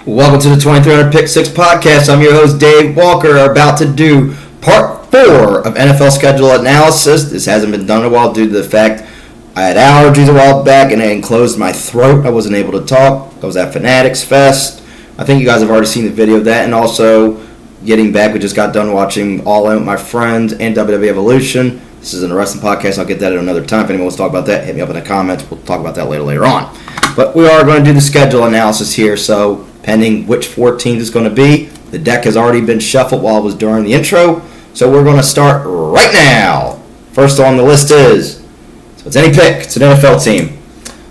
Welcome to the 2300 Pick 6 podcast. I'm your host, Dave Walker. We're about to do part 4 of NFL schedule analysis. This hasn't been done in a while due to the fact I had allergies a while back and it enclosed my throat. I wasn't able to talk. I was at Fanatics Fest. I think you guys have already seen the video of that. And also, getting back, we just got done watching All In with my friends and WWE Evolution. This is an wrestling podcast. I'll get that at another time. If anyone wants to talk about that, hit me up in the comments. We'll talk about that later on. But we are going to do the schedule analysis here, so pending which 14 is going to be. The deck has already been shuffled while it was during the intro, so we're going to start right now. First on the list is, so it's any pick, it's an NFL team.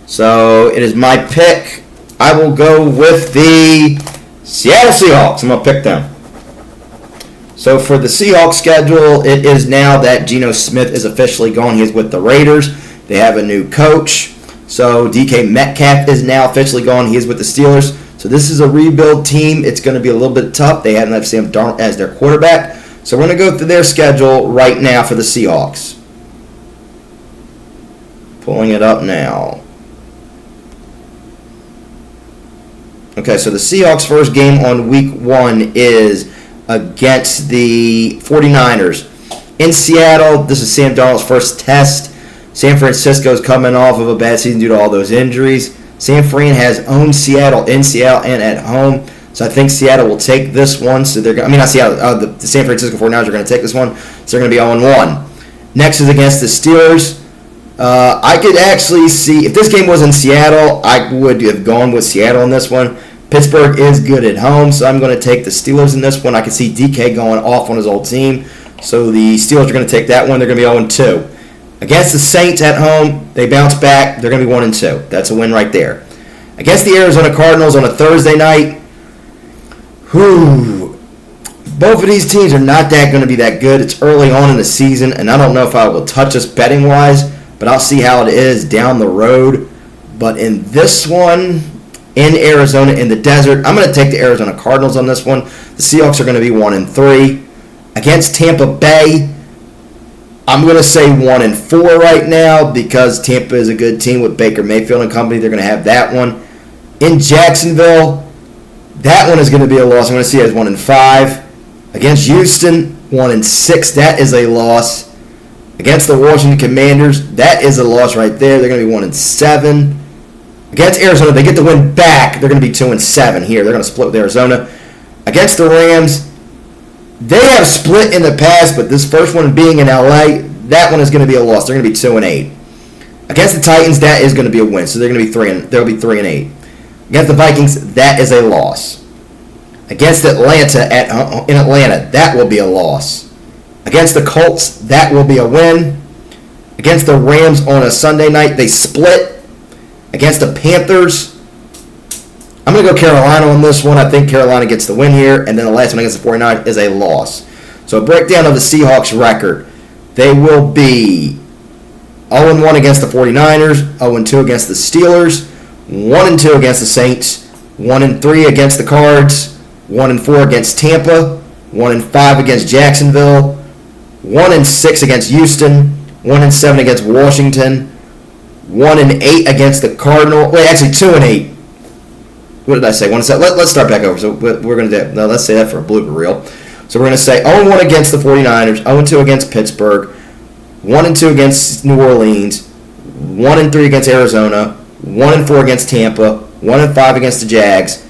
So it is my pick. I will go with the Seattle Seahawks. I'm going to pick them. So for the Seahawks schedule, it is now that Geno Smith is officially gone. He is with the Raiders. They have a new coach. So DK Metcalf is now officially gone. He is with the Steelers. So this is a rebuild team. It's going to be a little bit tough. They haven't had Sam Darnold as their quarterback. So we're going to go through their schedule right now for the Seahawks. Pulling it up now. Okay, so the Seahawks' first game on week 1 is against the 49ers. In Seattle, this is Sam Darnold's first test. San Francisco is coming off of a bad season due to all those injuries. San Fran has owned Seattle in Seattle and at home, so I think Seattle will take this one. So they're not Seattle. The San Francisco 49ers are going to take this one, so they're going to be 0-1. Next is against the Steelers. I could actually see if this game was in Seattle, I would have gone with Seattle in this one. Pittsburgh is good at home, so I'm going to take the Steelers in this one. I can see DK going off on his old team, so the Steelers are going to take that one. They're going to be 0-2. Against the Saints at home, they bounce back. They're going to be 1-2. That's a win right there. Against the Arizona Cardinals on a Thursday night, both of these teams are not going to be that good. It's early on in the season, and I don't know if I will touch this betting-wise, but I'll see how it is down the road. But in this one, in Arizona, in the desert, I'm going to take the Arizona Cardinals on this one. The Seahawks are going to be 1-3. Against Tampa Bay, I'm going to say 1-4 right now because Tampa is a good team with Baker Mayfield and company. They're going to have that one. In Jacksonville, that one is going to be a loss. I'm going to see it as 1-5. Against Houston, 1-6. That is a loss. Against the Washington Commanders, that is a loss right there. They're going to be 1-7. Against Arizona, they get the win back. They're going to be 2-7 here. They're going to split with Arizona. Against the Rams, they have split in the past, but this first one being in LA, that one is going to be a loss. They're going to be 2-8. Against the Titans, that is going to be a win. So they're going to be 3-8. Against the Vikings, that is a loss. Against Atlanta in Atlanta, that will be a loss. Against the Colts, that will be a win. Against the Rams on a Sunday night, they split. Against the Panthers, I'm going to go Carolina on this one. I think Carolina gets the win here. And then the last one against the 49ers is a loss. So a breakdown of the Seahawks record. They will be 0-1 against the 49ers, 0-2 against the Steelers, 1-2 against the Saints, 1-3 against the Cards, 1-4 against Tampa, 1-5 against Jacksonville, 1-6 against Houston, 1-7 against Washington, 1-8 against the Cardinals. Wait, actually 2-8. What did I say? Let's start back over. So we're going to do. No, let's say that for a blooper reel. So we're going to say 0-1 against the 49ers, 0-2 against Pittsburgh, 1-2 against New Orleans, 1-3 against Arizona, 1-4 against Tampa, 1-5 against the Jags,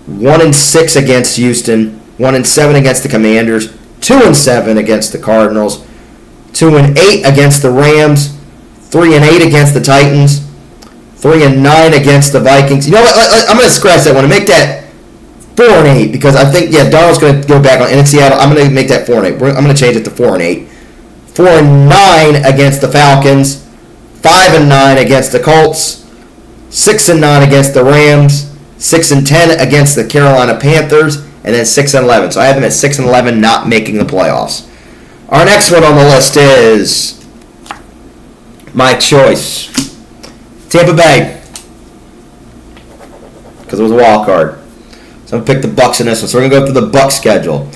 1-6 against Houston, 1-7 against the Commanders, 2-7 against the Cardinals, 2-8 against the Rams, 3-8 against the Titans, 3-9 against the Vikings. You know what? I'm going to scratch that one and make that 4-8 because I think, Darnold's going to go back on. And in Seattle, I'm going to make that 4-8. I'm going to change it to 4-8. 4-9 against the Falcons. 5-9 against the Colts. 6-9 against the Rams. 6-10 against the Carolina Panthers. And then 6-11. So I have them at 6-11 not making the playoffs. Our next one on the list is My choice. Tampa Bay. Because it was a wild card. So I'm going to pick the Bucs in this one. So we're going to go through the Bucs schedule.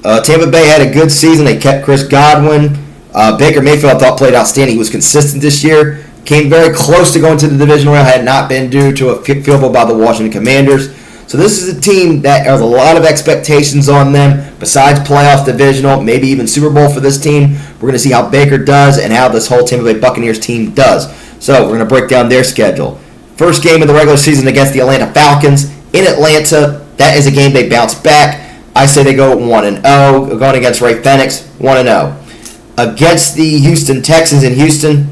Tampa Bay had a good season. They kept Chris Godwin. Baker Mayfield, I thought, played outstanding. He was consistent this year. Came very close to going to the divisional round. Had not been due to a field goal by the Washington Commanders. So this is a team that has a lot of expectations on them. Besides playoff, divisional, maybe even Super Bowl for this team. We're going to see how Baker does and how this whole Tampa Bay Buccaneers team does. So we're going to break down their schedule. First game of the regular season against the Atlanta Falcons in Atlanta. That is a game they bounce back. I say they go 1-0. Going against Ray Phoenix, 1-0. Against the Houston Texans in Houston,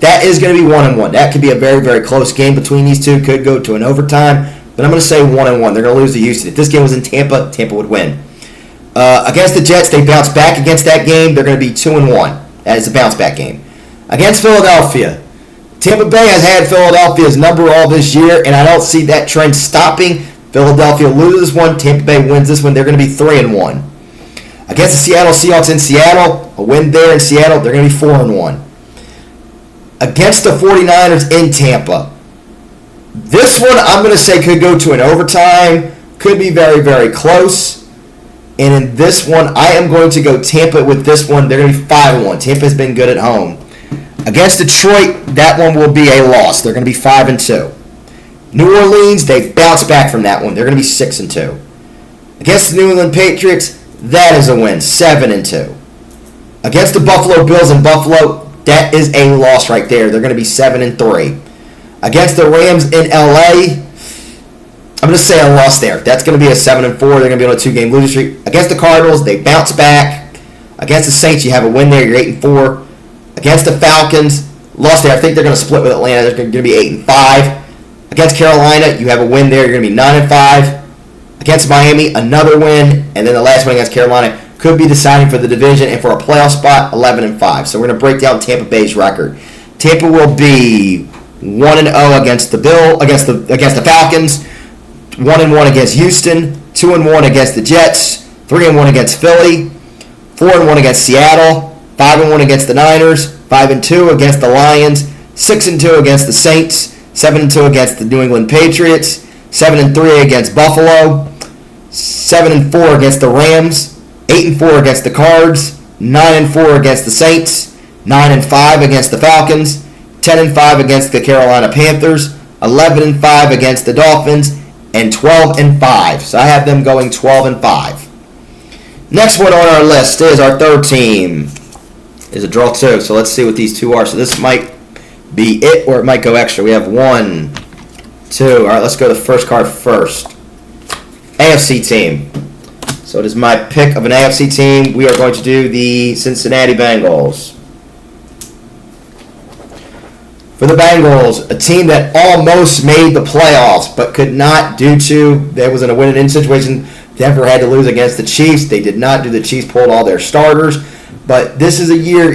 that is going to be 1-1. That could be a very, very close game between these two. Could go to an overtime. But I'm going to say 1-1. They're going to lose to Houston. If this game was in Tampa, Tampa would win. Against the Jets, they bounce back against that game. They're going to be 2-1. That is a bounce back game. Against Philadelphia, Tampa Bay has had Philadelphia's number all this year, and I don't see that trend stopping. Philadelphia loses one. Tampa Bay wins this one. They're going to be 3-1. Against the Seattle Seahawks in Seattle, a win there in Seattle, they're going to be 4-1. Against the 49ers in Tampa, this one I'm going to say could go to an overtime, could be very, very close. And in this one, I am going to go Tampa with this one. They're going to be 5-1. Tampa's been good at home. Against Detroit, that one will be a loss. They're going to be 5-2. New Orleans, they bounce back from that one. They're going to be 6-2. Against the New England Patriots, that is a win, 7-2. Against the Buffalo Bills in Buffalo, that is a loss right there. They're going to be 7-3. Against the Rams in LA, I'm going to say a loss there. That's going to be a 7-4. They're going to be on a 2-game losing streak. Against the Cardinals, they bounce back. Against the Saints, you have a win there. You're 8-4. Against the Falcons, loss there. I think they're going to split with Atlanta. They're going to be 8-5. Against Carolina, you have a win there. You're going to be 9-5. Against Miami, another win. And then the last one against Carolina could be deciding for the division and for a playoff spot, 11-5. So we're going to break down Tampa Bay's record. Tampa will be 1-0 against the Falcons, 1-1 against Houston, 2-1 against the Jets, 3-1 against Philly, 4-1 against Seattle, 5-1 against the Niners, 5-2 against the Lions, 6-2 against the Saints, 7-2 against the New England Patriots, 7-3 against Buffalo, 7-4 against the Rams, 8-4 against the Cards, 9-4 against the Saints, 9-5 against the Falcons, 10-5 against the Carolina Panthers, 11-5 against the Dolphins, and 12-5. So I have them going 12-5. Next one on our list is our third team. Is a draw 2. So let's see what these two are. So this might be it, or it might go extra. We have 1, 2. All right, let's go to the first card first. AFC team. So it is my pick of an AFC team. We are going to do the Cincinnati Bengals. For the Bengals, a team that almost made the playoffs, but could not due to, there was in a win-and-in situation. Denver had to lose against the Chiefs. They did not do. The Chiefs pulled all their starters. But this is a year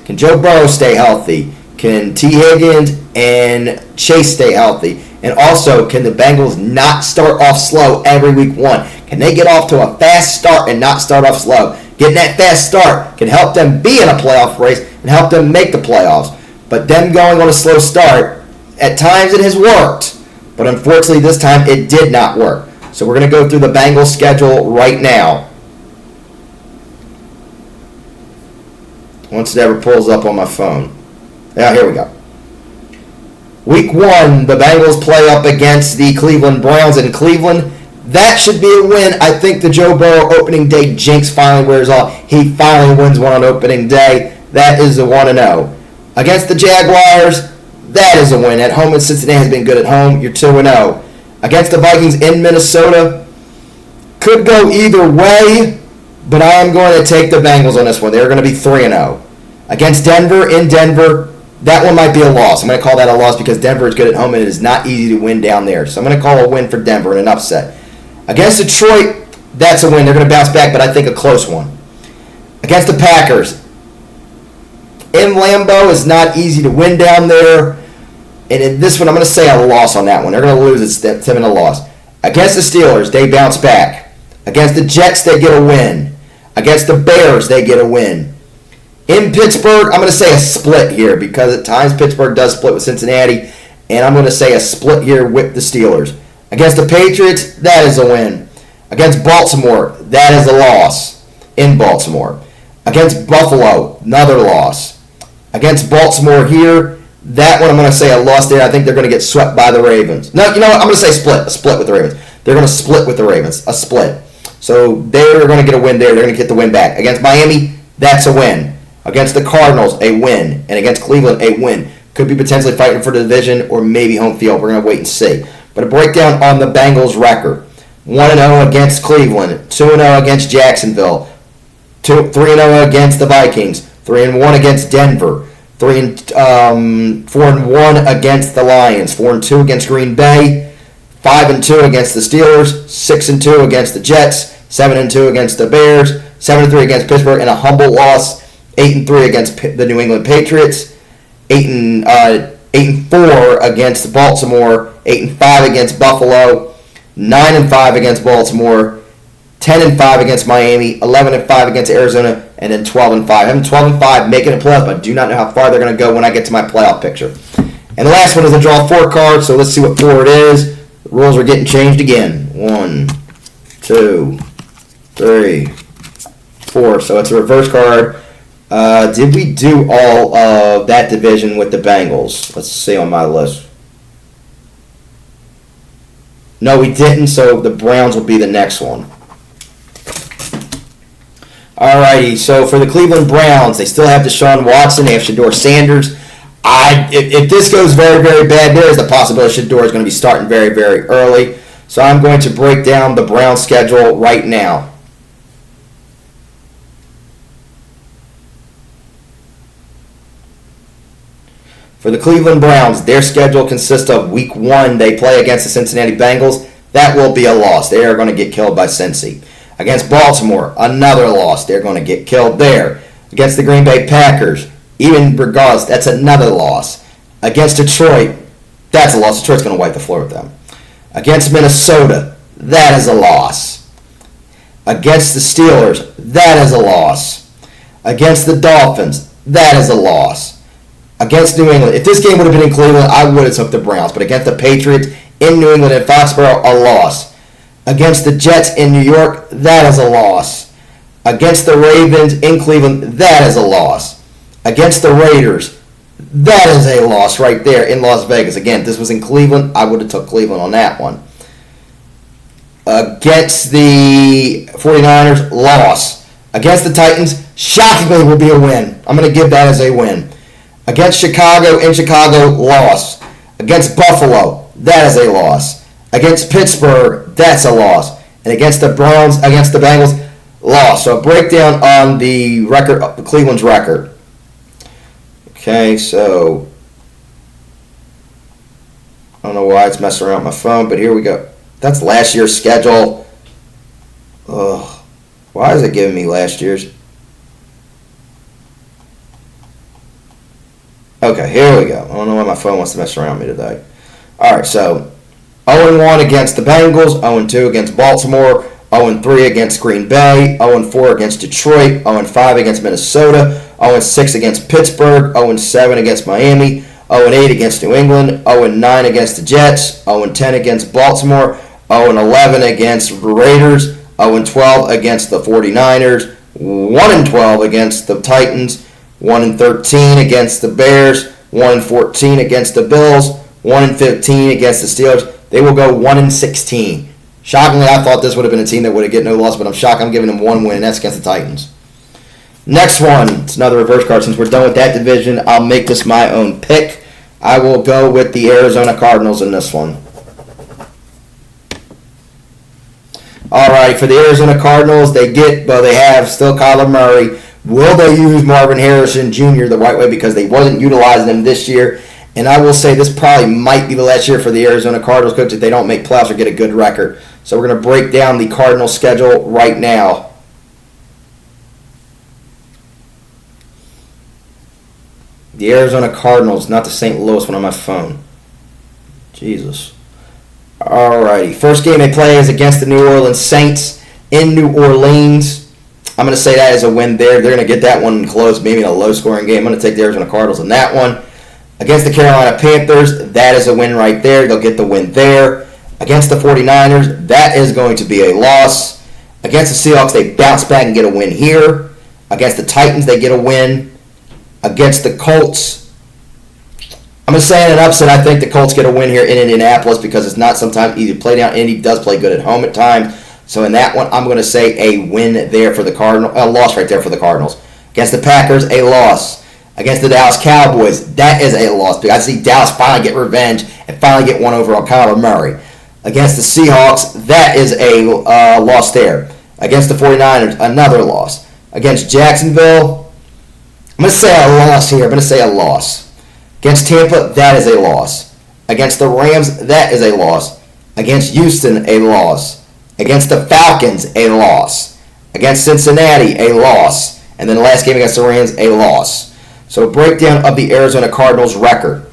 can Joe Burrow stay healthy? Can T. Higgins and Chase stay healthy? And also, can the Bengals not start off slow every week 1? Can they get off to a fast start and not start off slow? Getting that fast start can help them be in a playoff race and help them make the playoffs. But them going on a slow start, at times it has worked. But unfortunately, this time it did not work. So we're going to go through the Bengals schedule right now. Once it ever pulls up on my phone. Yeah, here we go. Week 1, the Bengals play up against the Cleveland Browns in Cleveland. That should be a win. I think the Joe Burrow opening day jinx finally wears off. He finally wins one on opening day. That is a 1-0. Against the Jaguars, that is a win. At home in Cincinnati has been good at home. You're 2-0. Against the Vikings in Minnesota, could go either way, but I am going to take the Bengals on this one. They're going to be 3-0. Against Denver in Denver, that one might be a loss. I'm going to call that a loss because Denver is good at home and it is not easy to win down there. So I'm going to call a win for Denver and an upset. Against Detroit, that's a win. They're going to bounce back, but I think a close one. Against the Packers, in Lambeau, it's not easy to win down there. And in this one, I'm going to say a loss on that one. They're going to lose. It's 7 a loss. Against the Steelers, they bounce back. Against the Jets, they get a win. Against the Bears, they get a win. In Pittsburgh, I'm going to say a split here because at times Pittsburgh does split with Cincinnati, and I'm going to say a split here with the Steelers. Against the Patriots, that is a win. Against Baltimore, that is a loss in Baltimore. Against Buffalo, another loss. Against Baltimore here, that one I'm going to say a loss there. I think they're going to get swept by the Ravens. No, you know what? I'm going to say split. A split with the Ravens. They're going to split with the Ravens. A split. So they're going to get a win there. They're going to get the win back. Against Miami, that's a win. Against the Cardinals, a win. And against Cleveland, a win. Could be potentially fighting for the division or maybe home field. We're going to wait and see. But a breakdown on the Bengals' record. 1-0 against Cleveland. 2-0 against Jacksonville. 3-0 against the Vikings. 3-1 against Denver. 4-1 against the Lions. 4-2 against Green Bay. 5-2 against the Steelers. 6-2 against the Jets. 7-2 against the Bears. 7-3 against Pittsburgh, and a humble loss. 8-3 against the New England Patriots. 8-4 against Baltimore. 8-5 against Buffalo. 9-5 against Baltimore. 10-5 against Miami. 11-5 against Arizona. And then 12-5. Having 12-5, making a playoff, but I do not know how far they're going to go when I get to my playoff picture. And the last one is a draw 4 card, so let's see what 4 it is. The rules are getting changed again. 1, 2, 3, 4. So it's a reverse card. Did we do all of that division with the Bengals? Let's see on my list. No, we didn't, so the Browns will be the next one. Alrighty, so for the Cleveland Browns, they still have Deshaun Watson. They have Shedeur Sanders. If this goes very, very bad, there is the possibility Shedeur is going to be starting very, very early. So I'm going to break down the Browns schedule right now. For the Cleveland Browns, their schedule consists of Week 1, they play against the Cincinnati Bengals. That will be a loss. They are going to get killed by Cincy. Against Baltimore, another loss. They're going to get killed there. Against the Green Bay Packers, even regardless, that's another loss. Against Detroit, that's a loss. Detroit's going to wipe the floor with them. Against Minnesota, that is a loss. Against the Steelers, that is a loss. Against the Dolphins, that is a loss. Against New England, if this game would have been in Cleveland, I would have took the Browns. But against the Patriots in New England and Foxborough, a loss. Against the Jets in New York, that is a loss. Against the Ravens in Cleveland, that is a loss. Against the Raiders, that is a loss right there in Las Vegas. Again, if this was in Cleveland, I would have took Cleveland on that one. Against the 49ers, loss. Against the Titans, shockingly will be a win. I'm going to give that as a win. Against Chicago in Chicago, loss. Against Buffalo, that is a loss. Against Pittsburgh, that's a loss. And against the Browns, against the Bengals, loss. So a breakdown on the record, Cleveland's record. Okay, so I don't know why it's messing around with my phone, but here we go. That's last year's schedule. Ugh. Why is it giving me last year's? Okay, here we go. I don't know why my phone wants to mess around with me today. All right, so 0-1 against the Bengals, 0-2 against Baltimore, 0-3 against Green Bay, 0-4 against Detroit, 0-5 against Minnesota, 0-6 against Pittsburgh, 0-7 against Miami, 0-8 against New England, 0-9 against the Jets, 0-10 against Baltimore, 0-11 against the Raiders, 0-12 against the 49ers, 1-12 against the Titans, 1-13 against the Bears, 1-14 against the Bills, 1-15 against the Steelers. They will go 1-16. Shockingly, I thought this would have been a team that would have get no loss, but I'm shocked I'm giving them one win, and that's against the Titans. Next one, it's another reverse card. Since we're done with that division, I'll make this my own pick. I will go with the Arizona Cardinals in this one. Alright, for the Arizona Cardinals, they have still Kyler Murray. Will they use Marvin Harrison Jr. the right way because they wasn't utilizing him this year? And I will say this probably might be the last year for the Arizona Cardinals coach if they don't make playoffs or get a good record. So we're going to break down the Cardinals schedule right now. The Arizona Cardinals, not the St. Louis one on my phone. Jesus. Alrighty. First game they play is against the New Orleans Saints in New Orleans. I'm going to say that is a win there. They're going to get that one close, maybe in a low-scoring game. I'm going to take the Arizona Cardinals in that one. Against the Carolina Panthers, that is a win right there. They'll get the win there. Against the 49ers, that is going to be a loss. Against the Seahawks, they bounce back and get a win here. Against the Titans, they get a win. Against the Colts, I'm going to say in an upset, I think the Colts get a win here in Indianapolis because it's not sometimes easy to play down. Indy does play good at home at times. So in that one, I'm going to say a win there for the Cardinals. A loss right there for the Cardinals. Against the Packers, a loss. Against the Dallas Cowboys, that is a loss. Because I see Dallas finally get revenge and finally get one over on Kyler Murray. Against the Seahawks, that is a loss there. Against the 49ers, another loss. Against Jacksonville, I'm going to say a loss here. I'm going to say a loss. Against Tampa, that is a loss. Against the Rams, that is a loss. Against Houston, a loss. Against the Falcons, a loss. Against Cincinnati, a loss. And then the last game against the Rams, a loss. So a breakdown of the Arizona Cardinals record.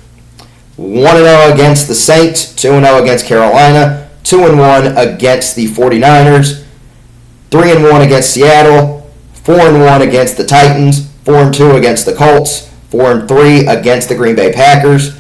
1-0 against the Saints, 2-0 against Carolina, 2-1 against the 49ers, 3-1 against Seattle, 4-1 against the Titans, 4-2 against the Colts, 4-3 against the Green Bay Packers,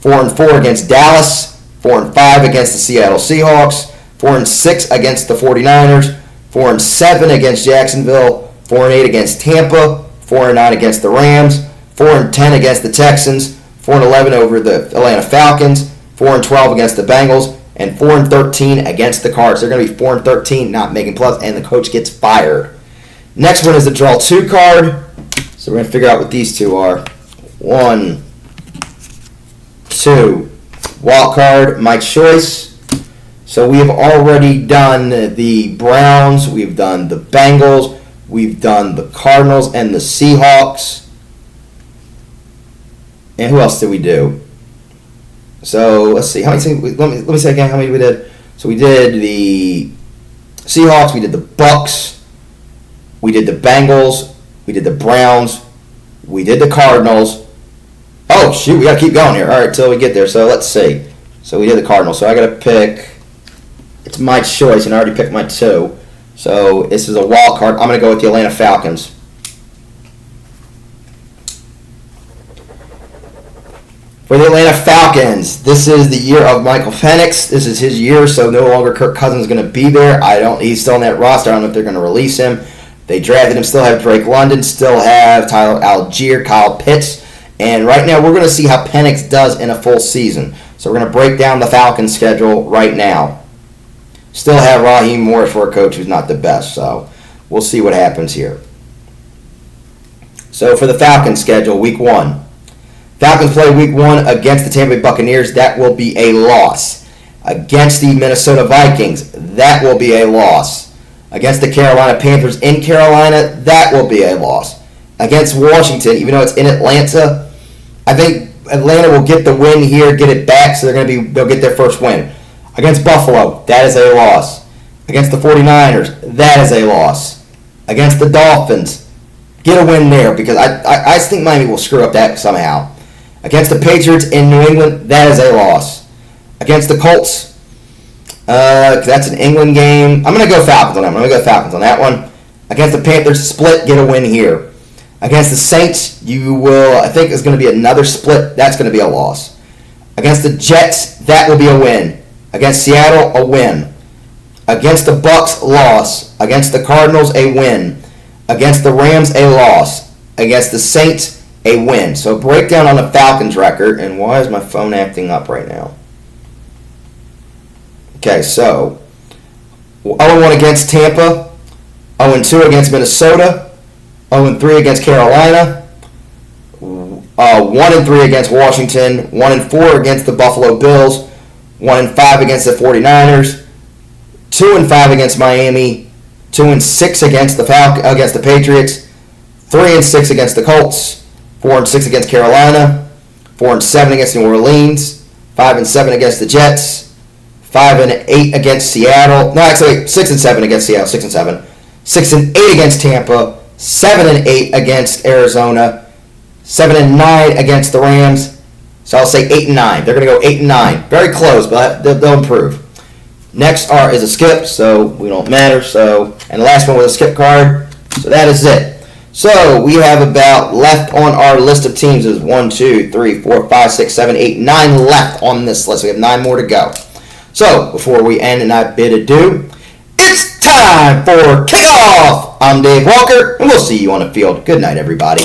4-4 against Dallas, 4-5 against the Seattle Seahawks, 4-6 against the 49ers, 4-7 against Jacksonville, 4-8 against Tampa, 4-9 against the Rams, 4-10 against the Texans, 4-11 over the Atlanta Falcons, 4-12 against the Bengals, and 4-13 against the Cards. They're going to be 4-13, not making plus, and the coach gets fired. Next one is the Draw 2 card. So we're going to figure out what these two are. 1, 2. Wild card, my choice. So we have already done the Browns, we've done the Bengals, we've done the Cardinals and the Seahawks. And who else did we do? So let's see. How many? Let me say again how many we did. So we did the Seahawks. We did the Bucks. We did the Bengals. We did the Browns. We did the Cardinals. Oh shoot! We gotta keep going here. All right, till we get there. So let's see. So we did the Cardinals. So I gotta pick. It's my choice, and I already picked my two. So this is a wild card. I'm gonna go with the Atlanta Falcons. For the Atlanta Falcons, this is the year of Michael Penix. This is his year, so no longer Kirk Cousins is going to be there. He's still on that roster. I don't know if they're going to release him. They drafted him. Still have Drake London. Still have Tyler Algier, Kyle Pitts. And right now, we're going to see how Penix does in a full season. So we're going to break down the Falcons schedule right now. Still have Raheem Morris for a coach who's not the best. So we'll see what happens here. So for the Falcons schedule, week 1. Falcons play week 1 against the Tampa Bay Buccaneers. That will be a loss. Against the Minnesota Vikings, that will be a loss. Against the Carolina Panthers in Carolina, that will be a loss. Against Washington, even though it's in Atlanta, I think Atlanta will get the win here, get it back, so they'll get their first win. Against Buffalo, that is a loss. Against the 49ers, that is a loss. Against the Dolphins, get a win there because I think Miami will screw up that somehow. Against the Patriots in New England, that is a loss. Against the Colts, that's an England game. I'm going to go Falcons on that one. I'm going to go Falcons on that one. Against the Panthers, split, get a win here. Against the Saints, I think it's going to be another split. That's going to be a loss. Against the Jets, that will be a win. Against Seattle, a win. Against the Bucks, loss. Against the Cardinals, a win. Against the Rams, a loss. Against the Saints, a win. So breakdown on the Falcons record. And why is my phone acting up right now? Okay, so 0-1 against Tampa, 0-2 against Minnesota, 0-3 against Carolina, 1-3 against Washington, 1-4 against the Buffalo Bills, 1-5 against the 49ers, 2-5 against Miami, 2-6 against the Patriots, 3-6 against the Colts, 4-6 against Carolina, 4-7 against New Orleans, 5-7 against the Jets, 5-8 against Seattle. No, actually 6-7 against Seattle. 6-7. 6-8 against Tampa. 7-8 against Arizona. 7-9 against the Rams. So I'll say 8-9. They're going to go 8-9. Very close, but they'll improve. Next is a skip, so we don't matter. And the last one with a skip card. So that is it. So we have about left on our list of teams is 1, 2, 3, 4, 5, 6, 7, 8, 9 left on this list. We have 9 more to go. So before we end and I bid adieu, it's time for kickoff. I'm Dave Walker, and we'll see you on the field. Good night, everybody.